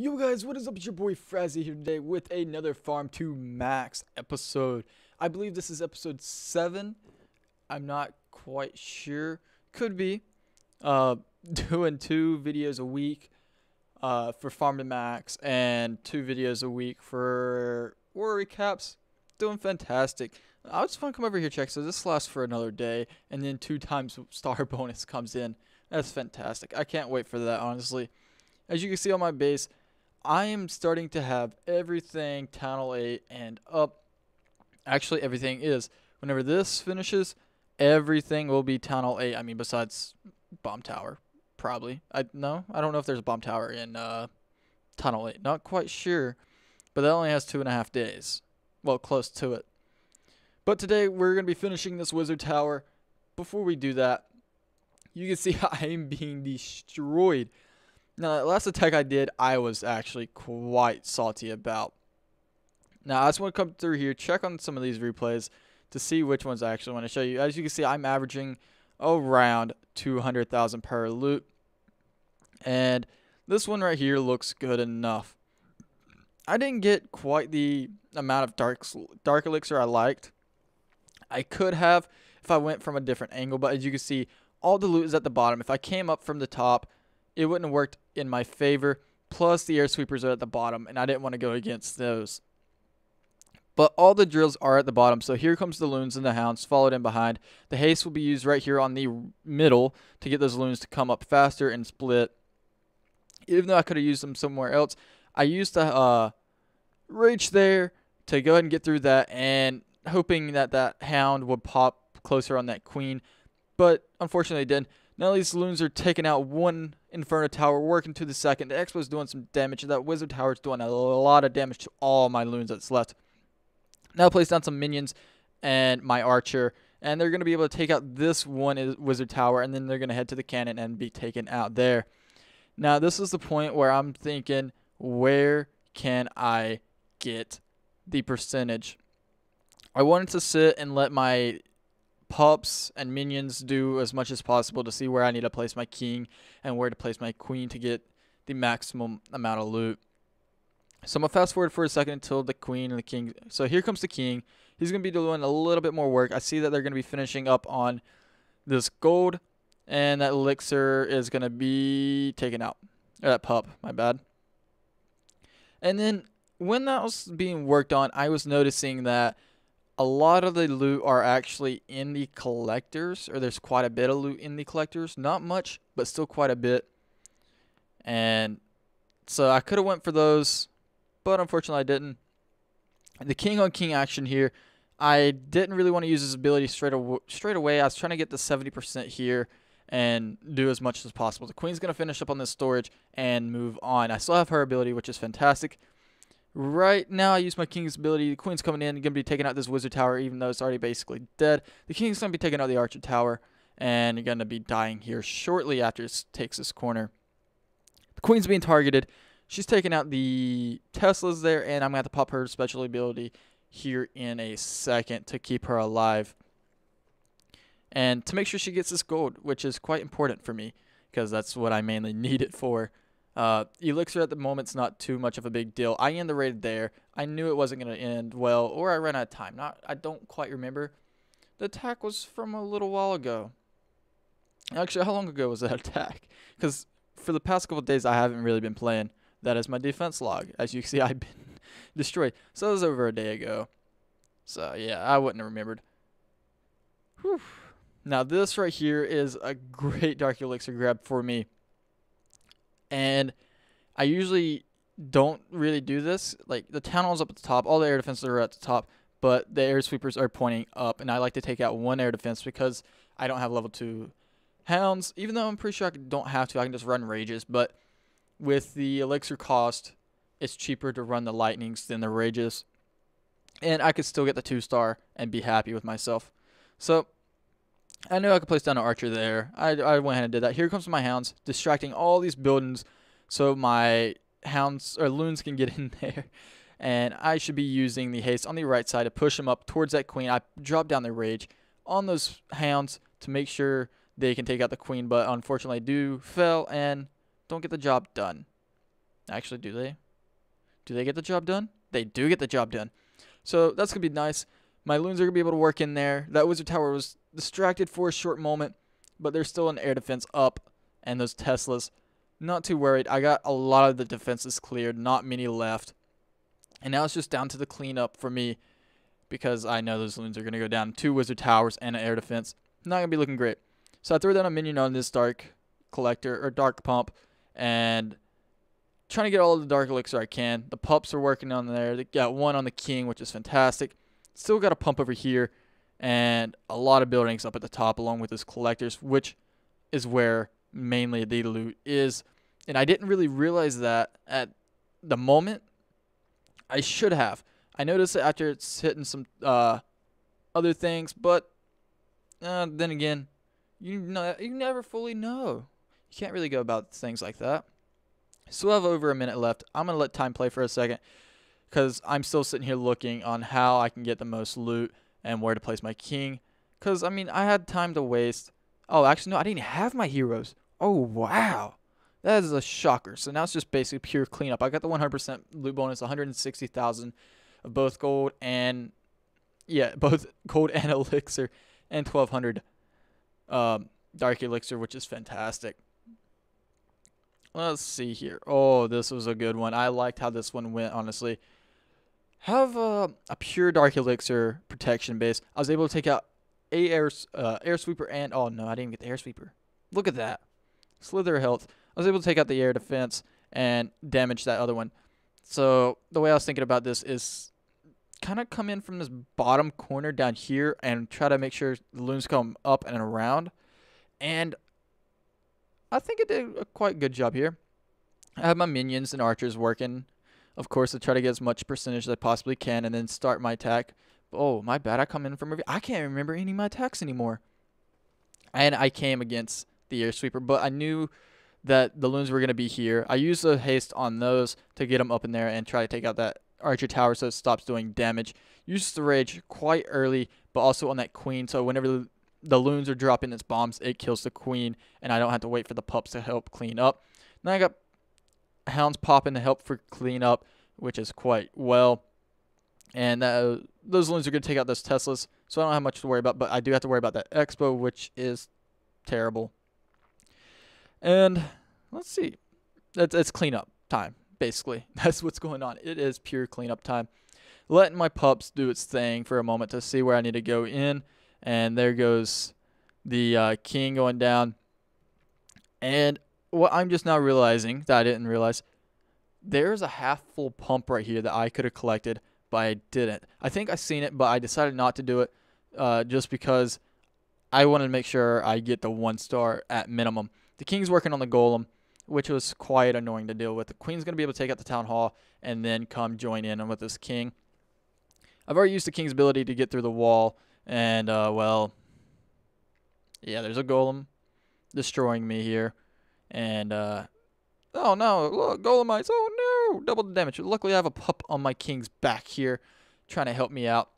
Yo guys, what is up? It's your boy Frazzy here today with another Farm to Max episode. I believe this is episode 7. I'm not quite sure. Could be. Doing 2 videos a week for Farm to Max and 2 videos a week for War Recaps. Doing fantastic. I just want to come over here check. So this lasts for another day and then 2 times star bonus comes in. That's fantastic. I can't wait for that, honestly. As you can see on my base, I am starting to have everything Tunnel 8 and up. Actually, everything is. Whenever this finishes, everything will be Tunnel 8. I mean, besides Bomb Tower, probably. I don't know if there's a Bomb Tower in Tunnel 8. Not quite sure, but that only has 2.5 days. Well, close to it. But today, we're going to be finishing this Wizard Tower. Before we do that, you can see I am being destroyed. Now, the last attack I did, I was actually quite salty about. Now, I just want to come through here, check on some of these replays to see which ones I actually want to show you. As you can see, I'm averaging around 200,000 per loot. And this one right here looks good enough. I didn't get quite the amount of dark elixir I liked. I could have if I went from a different angle, but as you can see, all the loot is at the bottom. If I came up from the top, it wouldn't have worked in my favor. Plus, the air sweepers are at the bottom, and I didn't want to go against those. But all the drills are at the bottom. So here comes the loons and the hounds, followed in behind. The haste will be used right here on the middle to get those loons to come up faster and split. Even though I could have used them somewhere else, I used the rage there to go ahead and get through that, and hoping that that hound would pop closer on that queen. But unfortunately, it didn't. Now these loons are taking out one Inferno Tower, working to the second. The Expo's doing some damage. That Wizard Tower is doing a lot of damage to all my loons that's left. Now place down some minions and my archer, and they're going to be able to take out this one Wizard Tower, and then they're going to head to the cannon and be taken out there. Now this is the point where I'm thinking, where can I get the percentage? I wanted to sit and let my pups and minions do as much as possible to see where I need to place my king and where to place my queen to get the maximum amount of loot. So I'm going to fast forward for a second until the queen and the king. So here comes the king. He's going to be doing a little bit more work. I see that they're going to be finishing up on this gold, and that elixir is going to be taken out. That pup, my bad. And then when that was being worked on, I was noticing that a lot of the loot are actually in the collectors, or there's quite a bit of loot in the collectors. Not much, but still quite a bit. And so I could have went for those, but unfortunately I didn't. The king on king action here, I didn't really want to use his ability straight away. I was trying to get the 70% here and do as much as possible. The queen's going to finish up on this storage and move on. I still have her ability, which is fantastic. Right now, I use my king's ability. The queen's coming in, going to be taking out this wizard tower, even though it's already basically dead. The king's going to be taking out the archer tower, and you're going to be dying here shortly after it takes this corner. The queen's being targeted. She's taking out the Teslas there, and I'm going to have to pop her special ability here in a second to keep her alive. And to make sure she gets this gold, which is quite important for me, because that's what I mainly need it for. Elixir at the moment's not too much of a big deal. I end the raid there. I knew it wasn't going to end well, or I ran out of time. I don't quite remember. The attack was from a little while ago. Actually, how long ago was that attack? Because for the past couple of days, I haven't really been playing. That is my defense log. As you can see, I've been destroyed. So that was over a day ago. So yeah, I wouldn't have remembered. Whew. Now this right here is a great Dark Elixir grab for me. And I usually don't really do this. Like, the town hall's up at the top. All the air defenses are at the top. But the air sweepers are pointing up. And I like to take out one air defense because I don't have level 2 hounds. Even though I'm pretty sure I don't have to. I can just run rages. But with the elixir cost, it's cheaper to run the lightnings than the rages. And I could still get the 2-star and be happy with myself. So I knew I could place down an archer there. I went ahead and did that. Here comes my hounds, distracting all these buildings so my hounds or loons can get in there. And I should be using the haste on the right side to push them up towards that queen. I drop down the rage on those hounds to make sure they can take out the queen. But unfortunately, I do fail and don't get the job done. Actually, do they? Do they get the job done? They do get the job done. So that's going to be nice. My loons are going to be able to work in there. That wizard tower was distracted for a short moment, but there's still an air defense up. And those Teslas, not too worried. I got a lot of the defenses cleared, not many left. And now it's just down to the cleanup for me, because I know those loons are going to go down. 2 wizard towers and an air defense. Not going to be looking great. So I threw down a minion on this dark collector, or dark pump, and trying to get all of the dark elixir I can. The pups are working on there. They got 1 on the king, which is fantastic. Still got a pump over here, and a lot of buildings up at the top along with his collectors, which is where mainly the loot is. And I didn't really realize that at the moment. I should have. I noticed it after it's hitting some other things, but then again, you never fully know. You can't really go about things like that. Still have over a minute left. I'm going to let time play for a second, because I'm still sitting here looking on how I can get the most loot and where to place my king. Because, I mean, I had time to waste. Oh, actually, no, I didn't have my heroes. Oh, wow. That is a shocker. So now it's just basically pure cleanup. I got the 100% loot bonus, 160,000 of both gold and, both gold and elixir, and 1,200 dark elixir, which is fantastic. Let's see here. Oh, this was a good one. I liked how this one went, honestly. Have a pure dark elixir protection base. I was able to take out a air sweeper and, oh no, I didn't even get the air sweeper. Look at that. Slither health. I was able to take out the air defense and damage that other one. So the way I was thinking about this is kind of come in from this bottom corner down here and try to make sure the loons come up and around. And I think it did a quite good job here. I have my minions and archers working, of course, to try to get as much percentage as I possibly can and then start my attack. Oh, my bad. I come in from... I can't remember any of my attacks anymore. And I came against the air sweeper, but I knew that the loons were going to be here. I used the haste on those to get them up in there and try to take out that archer tower so it stops doing damage. Used the rage quite early, but also on that queen, so whenever the loons are dropping its bombs, it kills the queen, and I don't have to wait for the pups to help clean up. Then I got hounds popping to help for clean up, which is quite well. And those loons are going to take out those Teslas, so I don't have much to worry about, but I do have to worry about that expo, which is terrible. And let's see. It's cleanup time, basically. That's what's going on. It is pure cleanup time. Letting my pups do its thing for a moment to see where I need to go in. And there goes the king going down. And what I'm just now realizing that I didn't realize, there's a half full pump right here that I could have collected, but I didn't. I think I seen it, but I decided not to do it just because I wanted to make sure I get the 1 star at minimum. The king's working on the golem, which was quite annoying to deal with. The queen's going to be able to take out the town hall and then come join in with this king. I've already used the king's ability to get through the wall. And, well, yeah, there's a golem destroying me here. And, oh no, look, golemites, oh no, double the damage. Luckily, I have a pup on my king's back here trying to help me out.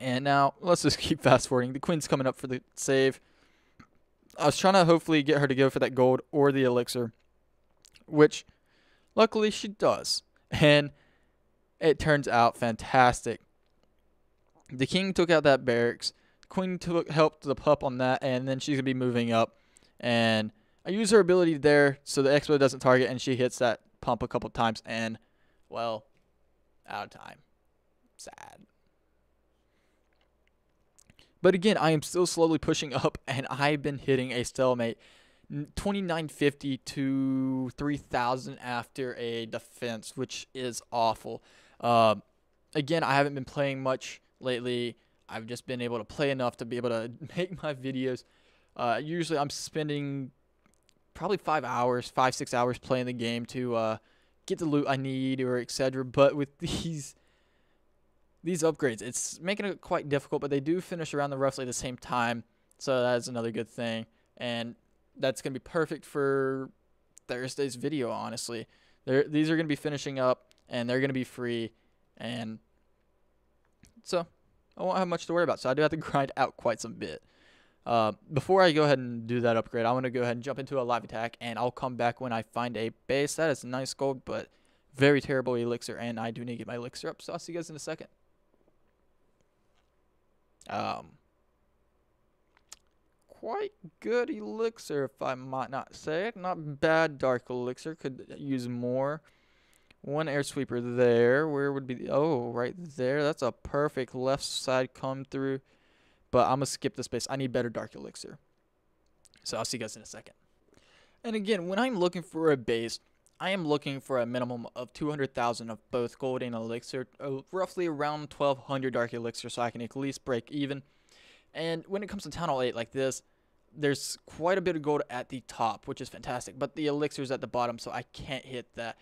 And now, let's just keep fast forwarding. The queen's coming up for the save. I was trying to hopefully get her to go for that gold or the elixir, which luckily she does. And it turns out fantastic. The king took out that barracks. The queen helped the pup on that, and then she's going to be moving up. And I use her ability there so the expo doesn't target, and she hits that pump a couple times, and, well, out of time. Sad. But again, I am still slowly pushing up, and I've been hitting a stalemate. 2950 to 3000 after a defense, which is awful. Again, I haven't been playing much lately. I've just been able to play enough to be able to make my videos. Usually I'm spending probably 5 hours, 6 hours playing the game to get the loot I need or etc. But with these upgrades, it's making it quite difficult, but they do finish around roughly the same time, so that's another good thing. And that's going to be perfect for Thursday's video, honestly. These are going to be finishing up, and they're going to be free, and so I won't have much to worry about. So I do have to grind out quite some bit. Before I go ahead and do that upgrade, I want to go ahead and jump into a live attack, and I'll come back when I find a base. That is nice gold, but very terrible elixir, and I do need to get my elixir up, so I'll see you guys in a second. Quite good elixir, if I might not say it. Not bad dark elixir. Could use more. One air sweeper there. Where would be the... Oh, right there. That's a perfect left side come through. But I'm going to skip this base. I need better dark elixir. So I'll see you guys in a second. And again, when I'm looking for a base, I am looking for a minimum of 200,000 of both gold and elixir. Roughly around 1,200 dark elixir so I can at least break even. And when it comes to Town Hall 8 like this, there's quite a bit of gold at the top, which is fantastic. But the elixir's at the bottom, so I can't hit that.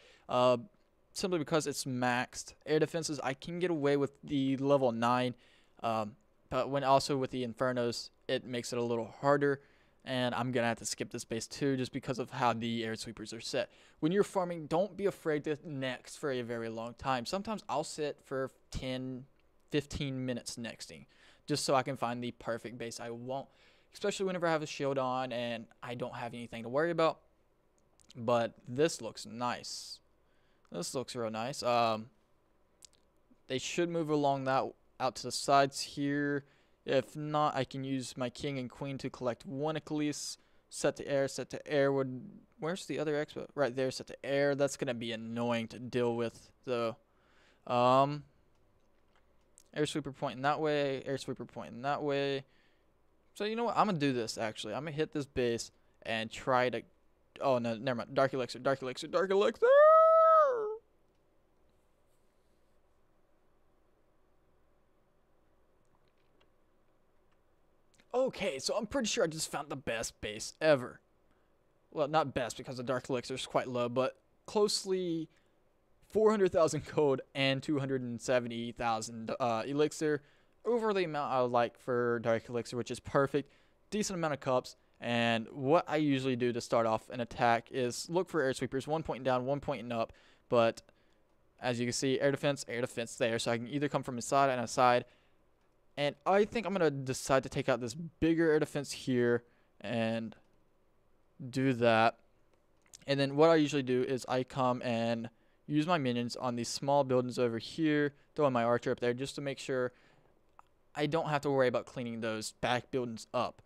Simply because it's maxed. Air defenses, I can get away with the level 9. But when also with the Infernos, it makes it a little harder. And I'm going to have to skip this base too, just because of how the air sweepers are set. When you're farming, don't be afraid to next for a very long time. Sometimes I'll sit for 10, 15 minutes nexting, just so I can find the perfect base I want. Especially whenever I have a shield on and I don't have anything to worry about. But this looks nice. This looks real nice. They should move along that out to the sides here. If not, I can use my king and queen to collect one at least. Set to air, set to air. Where's the other expo? Right there, set to air. That's going to be annoying to deal with, though. Air sweeper pointing that way. Air sweeper pointing that way. So, you know what? I'm going to do this, actually. I'm going to hit this base and try to... Oh, no, never mind. Dark elixir, dark elixir, dark elixir! Okay, so I'm pretty sure I just found the best base ever. Well, not best because the dark elixir is quite low, but closely 400,000 gold and 270,000 elixir. Over the amount I would like for dark elixir, which is perfect. Decent amount of cups. And what I usually do to start off an attack is look for air sweepers, one pointing down, one pointing up. But as you can see, air defense there. So I can either come from inside and outside. And I think I'm going to decide to take out this bigger air defense here and do that. And then what I usually do is I come and use my minions on these small buildings over here, throwing my archer up there just to make sure I don't have to worry about cleaning those back buildings up.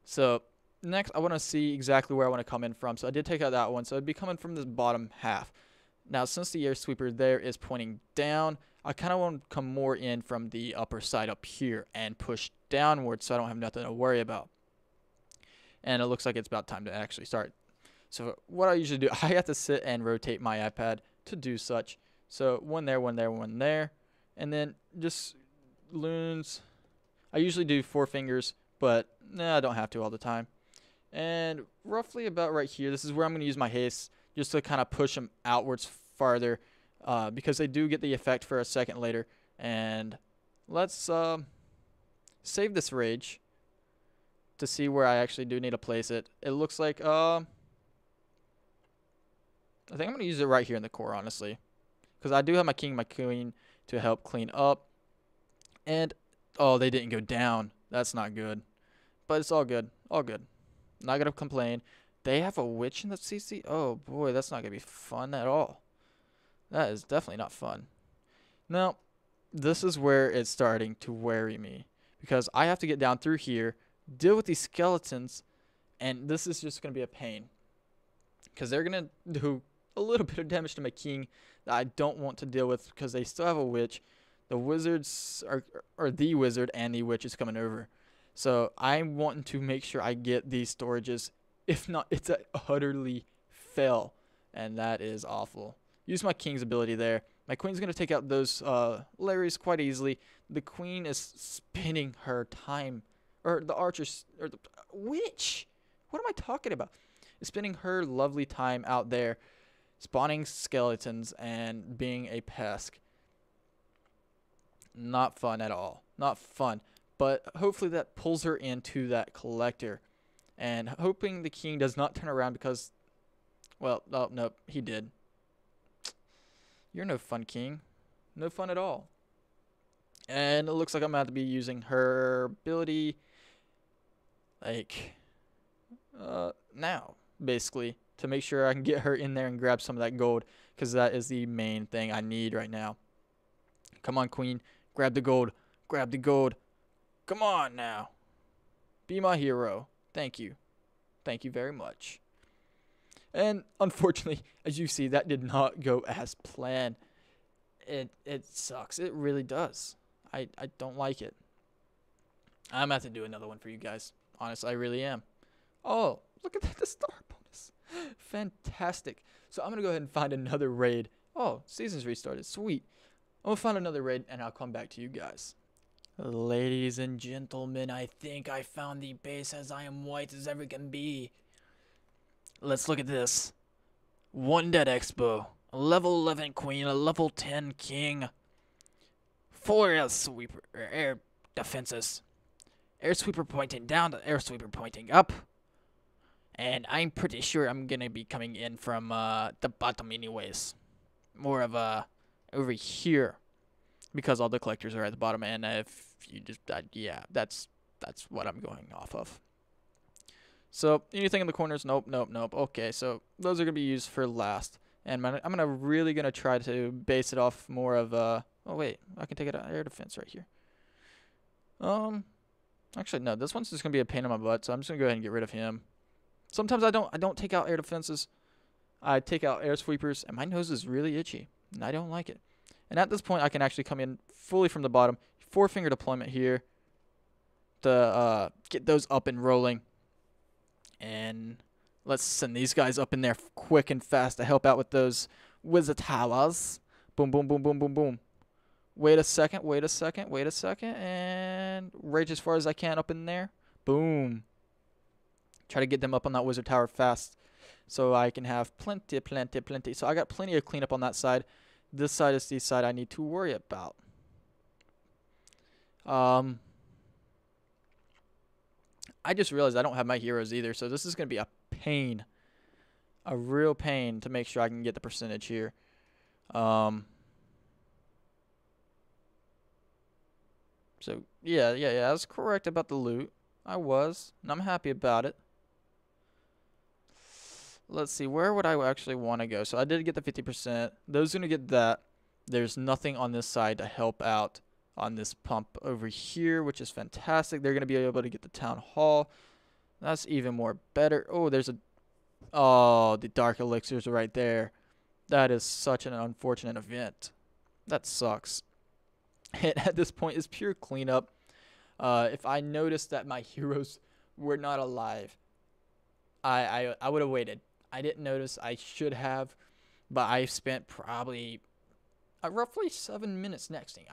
So next I want to see exactly where I want to come in from. So I did take out that one. So I'd be coming from this bottom half. Now since the air sweeper there is pointing down, I kind of want to come more in from the upper side up here and push downward so I don't have nothing to worry about. And it looks like it's about time to actually start. So what I usually do, I have to sit and rotate my iPad to do such. So one there, one there, one there. And then just loons. I usually do 4 fingers, but I don't have to all the time. And roughly about right here, this is where I'm going to use my haste just to kind of push them outwards farther. Because they do get the effect for a second later. And let's save this rage to see where I actually do need to place it. It looks like I think I'm going to use it right here in the core, honestly. Because I do have my king and my queen to help clean up. And, oh, they didn't go down. That's not good. But it's all good. All good. Not going to complain. They have a witch in the CC? Oh, boy, that's not going to be fun at all. That is definitely not fun. Now, this is where it's starting to worry me. Because I have to get down through here, deal with these skeletons, and this is just going to be a pain. Because they're going to do a little bit of damage to my king that I don't want to deal with because they still have a witch. The wizards or the wizard and the witch is coming over. So I'm wanting to make sure I get these storages. If not, it's a utterly fail. And that is awful. Use my king's ability there. My queen's going to take out those Larrys quite easily. The queen is spending her time. Or the archers. Or the witch. What am I talking about? Is spending her lovely time out there. Spawning skeletons and being a pest. Not fun at all. Not fun. But hopefully that pulls her into that collector. And hoping the king does not turn around because... Well, oh, nope, he did. You're no fun, king. No fun at all. And it looks like I'm going to have to be using her ability. like now, basically, to make sure I can get her in there and grab some of that gold, because that is the main thing I need right now. Come on, queen. Grab the gold. Grab the gold. Come on now. Be my hero. Thank you. Thank you very much. And unfortunately, as you see, that did not go as planned. It sucks. It really does. I don't like it. I'm going to have to do another one for you guys. Honestly, I really am. Oh, look at that, the star bonus. Fantastic. So I'm going to go ahead and find another raid. Oh, season's restarted. Sweet. I'm going to find another raid, and I'll come back to you guys. Ladies and gentlemen, I think I found the base as I am white as ever can be. Let's look at this. 1 dead expo, a level 11 queen, a level 10 king, 4 air defenses, air sweeper pointing down, air sweeper pointing up, and I'm pretty sure I'm gonna be coming in from the bottom anyways. More of over here, because all the collectors are at the bottom, and if you just yeah, that's what I'm going off of. So anything in the corners? Nope, nope, nope. Okay, so those are gonna be used for last, and I'm really gonna try to base it off more of oh wait, I can take it out air defense right here. Actually no, this one's just gonna be a pain in my butt, so I'm just gonna go ahead and get rid of him. Sometimes I don't take out air defenses. I take out air sweepers, and my nose is really itchy, and I don't like it. And at this point, I can actually come in fully from the bottom. 4-finger deployment here to get those up and rolling. And let's send these guys up in there quick and fast to help out with those wizard towers. Boom, boom, boom, boom, boom, boom. Wait a second, wait a second, wait a second. And rage as far as I can up in there. Boom. Try to get them up on that wizard tower fast so I can have plenty. So I got plenty of cleanup on that side. This side is the side I need to worry about. I just realized I don't have my heroes either, so this is going to be a pain. A real pain to make sure I can get the percentage here. So, yeah, I was correct about the loot. I was, and I'm happy about it. Let's see, where would I actually want to go? So I did get the 50%. Those are going to get that. There's nothing on this side to help out on this pump over here, which is fantastic. They're going to be able to get the town hall. That's even more better. Oh, the dark elixirs are right there. That is such an unfortunate event. That sucks. And at this point, it's pure cleanup. If I noticed that my heroes were not alive, I would have waited. I didn't notice. I should have, but I spent probably roughly 7 minutes nexting.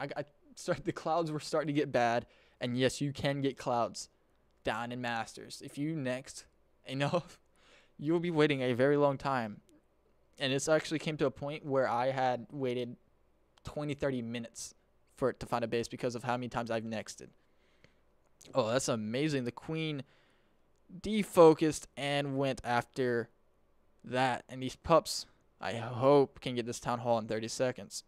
The clouds were starting to get bad, and yes, you can get clouds down in Masters. If you next enough, you'll be waiting a very long time. And this actually came to a point where I had waited 20-30 minutes for it to find a base because of how many times I've nexted. Oh, that's amazing. The queen defocused and went after that. And these pups, I hope, can get this town hall in 30 seconds.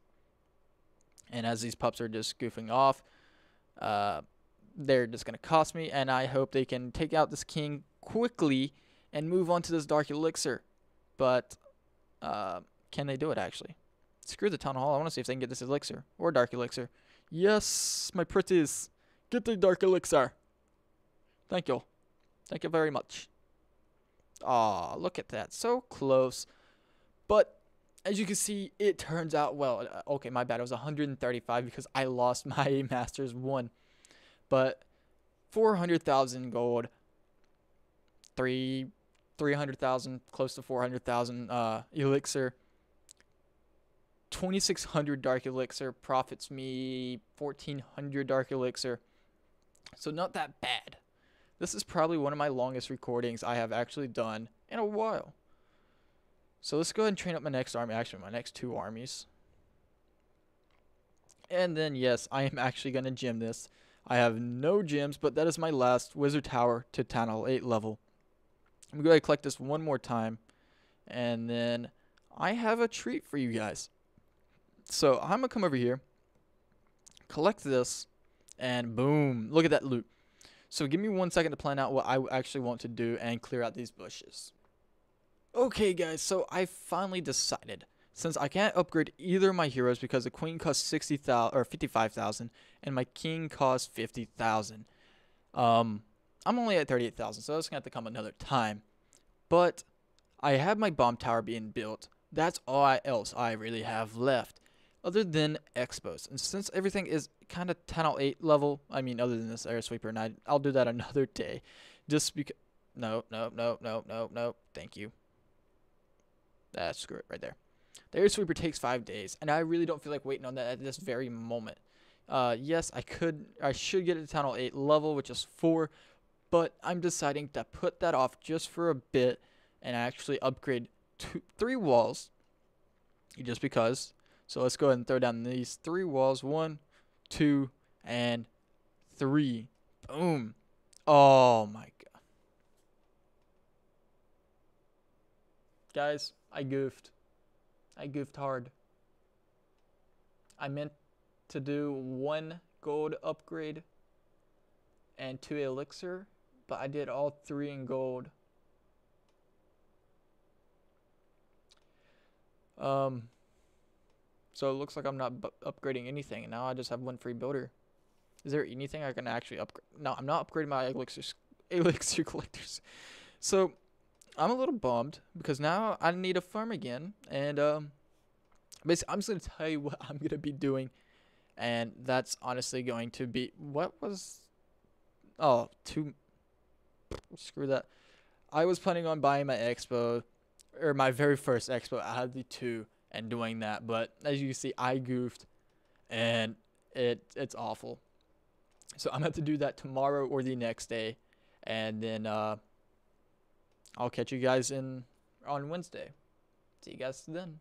And as these pups are just goofing off, they're just going to cost me. And I hope they can take out this king quickly and move on to this dark elixir. But can they do it, actually? Screw the town hall. I want to see if they can get this elixir or dark elixir. Yes, my pretties. Get the dark elixir. Thank you. Thank you very much. Aw, look at that. So close. But as you can see, it turns out well. Okay, my bad. It was 135 because I lost my Masters 1. But 400,000 gold. 300,000, close to 400,000 elixir. 2,600 dark elixir profits me 1,400 dark elixir. So not that bad. This is probably one of my longest recordings I have actually done in a while. So let's go ahead and train up my next army. Actually, my next 2 armies. And then, yes, I am actually going to gem this. I have no gems, but that is my last wizard tower to town hall 8 level. I'm going to go ahead and collect this one more time. And then I have a treat for you guys. So I'm going to come over here, collect this, and boom, look at that loot. So give me 1 second to plan out what I actually want to do and clear out these bushes. Okay guys, so I finally decided. Since I can't upgrade either of my heroes because the queen costs 60,000 or 55,000 and my king costs 50,000. I'm only at 38,000, so that's gonna have to come another time. But I have my bomb tower being built. That's all else I really have left, other than expos. And since everything is kind of 10 out 8 level, I mean, other than this air sweeper, and I'll do that another day, just because. No, no, no, no, no, no. Thank you. Screw it right there. The air sweeper takes 5 days, and I really don't feel like waiting on that at this very moment. Yes, I should get it to town hall 8 level, which is 4, but I'm deciding to put that off just for a bit and actually upgrade 3 walls, just because. So let's go ahead and throw down these 3 walls. 1, 2, and 3. Boom. Oh my god. Guys, I goofed. I goofed hard. I meant to do 1 gold upgrade and 2 elixir, but I did all 3 in gold. So it looks like I'm not upgrading anything, and now I just have 1 free builder. Is there anything I can actually upgrade? No, I'm not upgrading my elixir collectors. So I'm a little bummed because now I need a farm again, and basically I'm just gonna tell you what I'm gonna be doing, and that's honestly going to be screw that. I was planning on buying my expo, or my very first expo out of the 2, and doing that, but as you can see, I goofed, and it's awful. So I'm gonna have to do that tomorrow or the next day, and then I'll catch you guys on Wednesday. See you guys then.